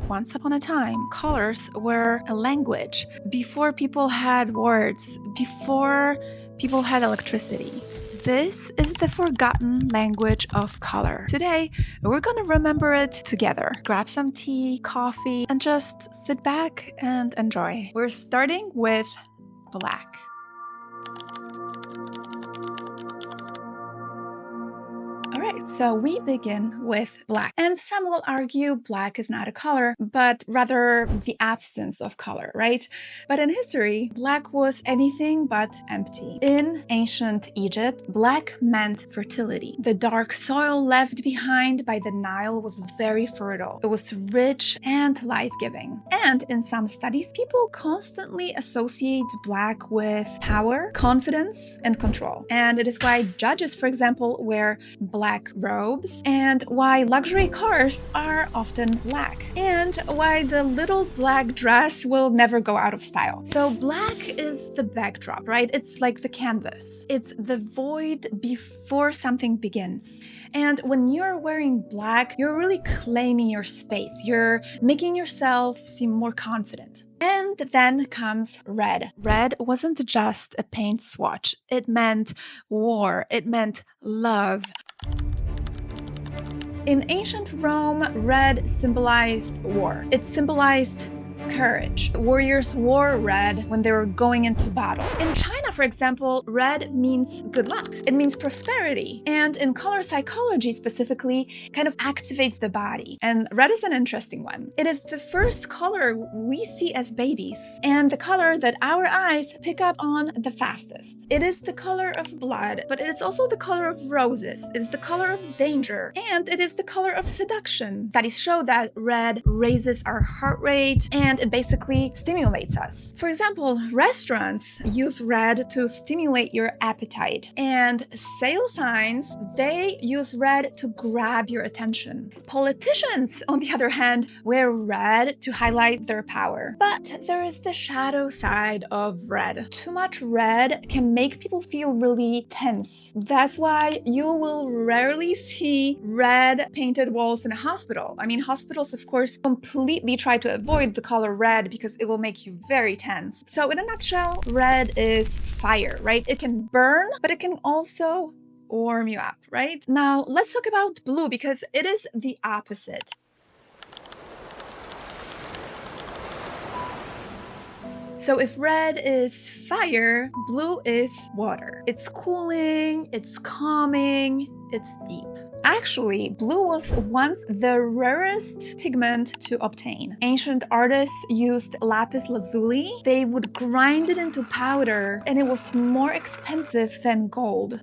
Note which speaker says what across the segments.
Speaker 1: once upon a time, colors were a language. Before people had words, before people had electricity. This is the forgotten language of color. Today, we're gonna remember it together. Grab some tea, coffee, and just sit back and enjoy. We're starting with black. Alright, so we begin with black. And some will argue black is not a color, but rather the absence of color, right? But in history, black was anything but empty. In ancient Egypt, black meant fertility. The dark soil left behind by the Nile was very fertile. It was rich and life-giving. And in some studies, people constantly associate black with power, confidence, and control. And it is why judges, for example, wear black robes, and why luxury cars are often black, and why the little black dress will never go out of style. So black is the backdrop, right? It's like the canvas. It's the void before something begins. And when you're wearing black, you're really claiming your space. You're making yourself seem more confident. And then comes red. Red wasn't just a paint swatch. It meant war. It meant love. In ancient Rome, red symbolized war. It symbolized courage. Warriors wore red when they were going into battle. In China, for example, red means good luck. It means prosperity. And in color psychology specifically, kind of activates the body. And red is an interesting one. It is the first color we see as babies, and the color that our eyes pick up on the fastest. It is the color of blood, but it is also the color of roses. It is the color of danger, and it is the color of seduction. Studies show that red raises our heart rate, and it basically stimulates us. For example, restaurants use red to stimulate your appetite, and sale signs, they use red to grab your attention. Politicians, on the other hand, wear red to highlight their power. But there is the shadow side of red. Too much red can make people feel really tense. That's why you will rarely see red painted walls in a hospital. I mean, hospitals, of course, completely try to avoid the color red because it will make you very tense. So in a nutshell, red is fire, right? It can burn, but it can also warm you up, right? Now, let's talk about blue because it is the opposite. So if red is fire, blue is water. It's cooling, it's calming, it's deep. Actually, blue was once the rarest pigment to obtain. Ancient artists used lapis lazuli. They would grind it into powder, and it was more expensive than gold.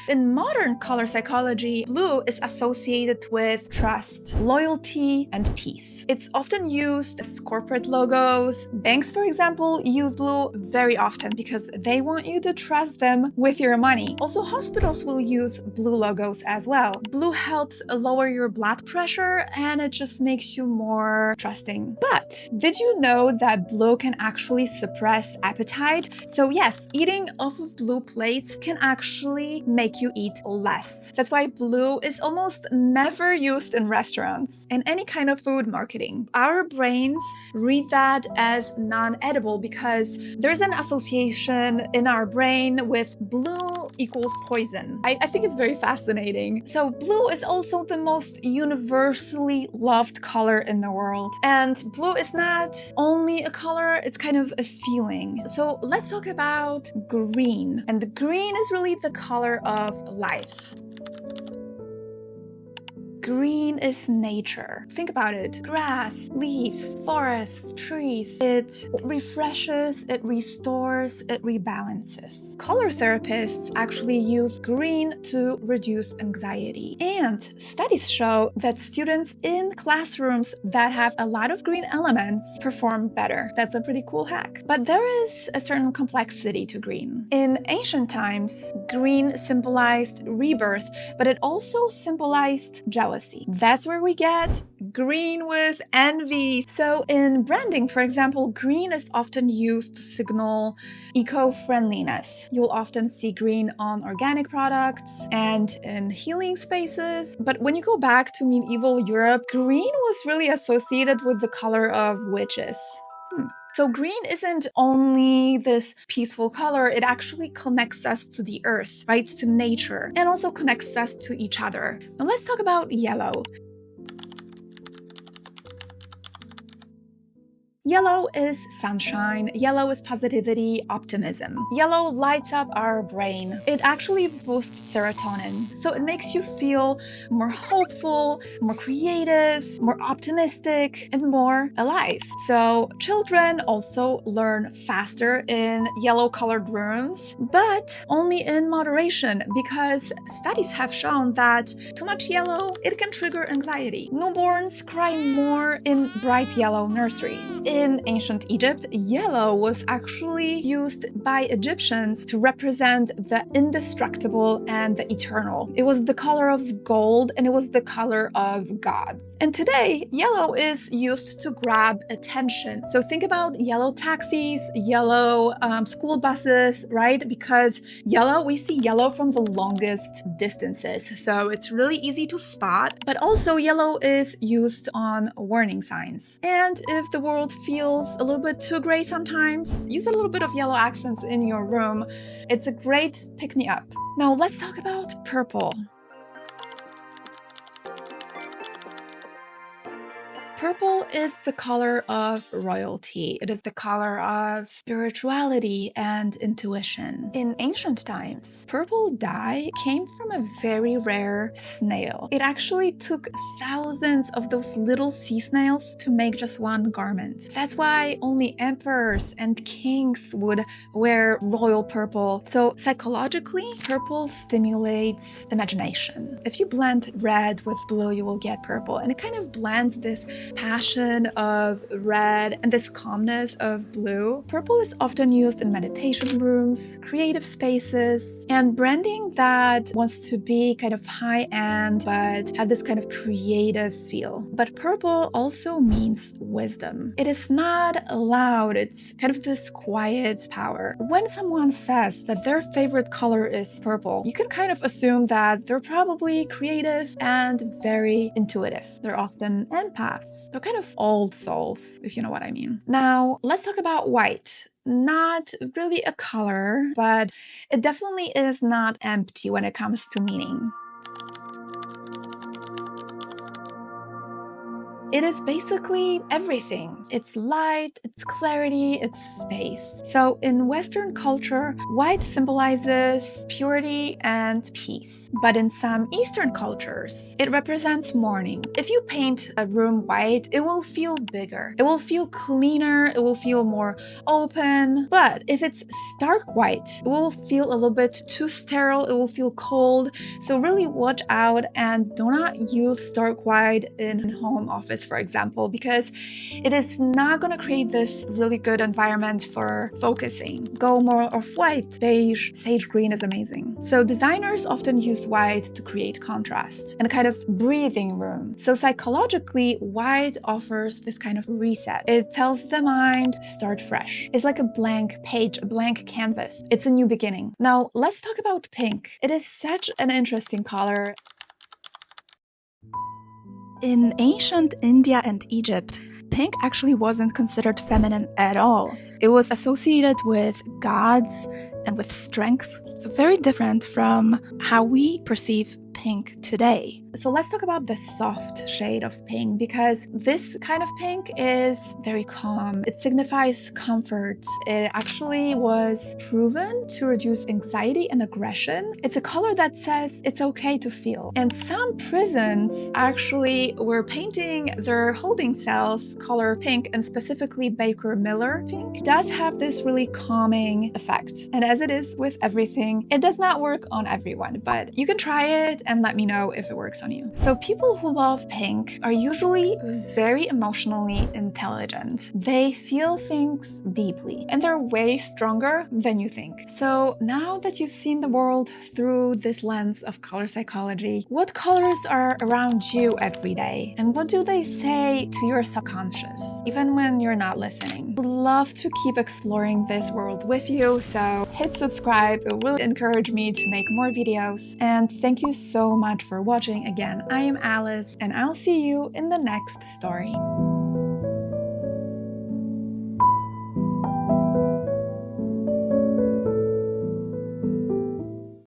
Speaker 1: In modern color psychology, blue is associated with trust, loyalty, and peace. It's often used as corporate logos. Banks, for example, use blue very often because they want you to trust them with your money. Also, hospitals will use blue logos as well. Blue helps lower your blood pressure, and it just makes you more trusting. But did you know that blue can actually suppress appetite? So yes, eating off of blue plates can actually make you eat less. That's why blue is almost never used in restaurants and any kind of food marketing. Our brains read that as non-edible because there's an association in our brain with blue equals poison. I think it's very fascinating. So blue is also the most universally loved color in the world. And blue is not only a color, it's kind of a feeling. So let's talk about green. And the green is really the color of life. Green is nature. Think about it. Grass, leaves, forests, trees. It refreshes, it restores, it rebalances. Color therapists actually use green to reduce anxiety. And studies show that students in classrooms that have a lot of green elements perform better. That's a pretty cool hack. But there is a certain complexity to green. In ancient times, green symbolized rebirth, but it also symbolized jealousy. That's where we get green with envy. So in branding, for example, green is often used to signal eco-friendliness. You'll often see green on organic products and in healing spaces. But when you go back to medieval Europe, green was really associated with the color of witches. So green isn't only this peaceful color, it actually connects us to the earth, right? To nature, and also connects us to each other. Now let's talk about yellow. Yellow is sunshine, yellow is positivity, optimism. Yellow lights up our brain. It actually boosts serotonin, so it makes you feel more hopeful, more creative, more optimistic, and more alive. So children also learn faster in yellow-colored rooms, but only in moderation, because studies have shown that too much yellow, it can trigger anxiety. Newborns cry more in bright yellow nurseries. In ancient Egypt, yellow was actually used by Egyptians to represent the indestructible and the eternal. It was the color of gold and it was the color of gods. And today, yellow is used to grab attention. So think about yellow taxis, yellow school buses, right? Because yellow, we see yellow from the longest distances. So it's really easy to spot, but also yellow is used on warning signs. And if the world feels a little bit too gray sometimes, use a little bit of yellow accents in your room. It's a great pick-me-up. Now let's talk about purple. Purple is the color of royalty. It is the color of spirituality and intuition. In ancient times, purple dye came from a very rare snail. It actually took thousands of those little sea snails to make just one garment. That's why only emperors and kings would wear royal purple. So psychologically, purple stimulates imagination. If you blend red with blue, you will get purple, and it kind of blends this passion of red and this calmness of blue. Purple is often used in meditation rooms, creative spaces, and branding that wants to be kind of high-end but have this kind of creative feel. But purple also means wisdom. It is not loud, it's kind of this quiet power. When someone says that their favorite color is purple, you can kind of assume that they're probably creative and very intuitive. They're often empaths. They're kind of old souls, if you know what I mean. Now, let's talk about white. Not really a color, but it definitely is not empty when it comes to meaning. It is basically everything. It's light, it's clarity, it's space. So in Western culture, white symbolizes purity and peace. But in some Eastern cultures, it represents mourning. If you paint a room white, it will feel bigger. It will feel cleaner, it will feel more open. But if it's stark white, it will feel a little bit too sterile, it will feel cold. So really watch out and do not use stark white in home office, for example, because it is not going to create this really good environment for focusing. Go more off-white, beige, sage green is amazing. So designers often use white to create contrast and a kind of breathing room. So psychologically, white offers this kind of reset. It tells the mind, start fresh. It's like a blank page, a blank canvas. It's a new beginning. Now, let's talk about pink. It is such an interesting color. In ancient India and Egypt, pink actually wasn't considered feminine at all. It was associated with gods and with strength, so very different from how we perceive pink today. So let's talk about the soft shade of pink, because this kind of pink is very calm. It signifies comfort. It actually was proven to reduce anxiety and aggression. It's a color that says it's okay to feel. And some prisons actually were painting their holding cells color pink, and specifically Baker Miller pink. It does have this really calming effect. And as it is with everything, it does not work on everyone, but you can try it and let me know if it works on you. So people who love pink are usually very emotionally intelligent. They feel things deeply, and they're way stronger than you think. So now that you've seen the world through this lens of color psychology, what colors are around you every day? And what do they say to your subconscious, even when you're not listening? I'd love to keep exploring this world with you, so hit subscribe. It will encourage me to make more videos. And thank you so much for watching. Again, I am Alice, and I'll see you in the next story.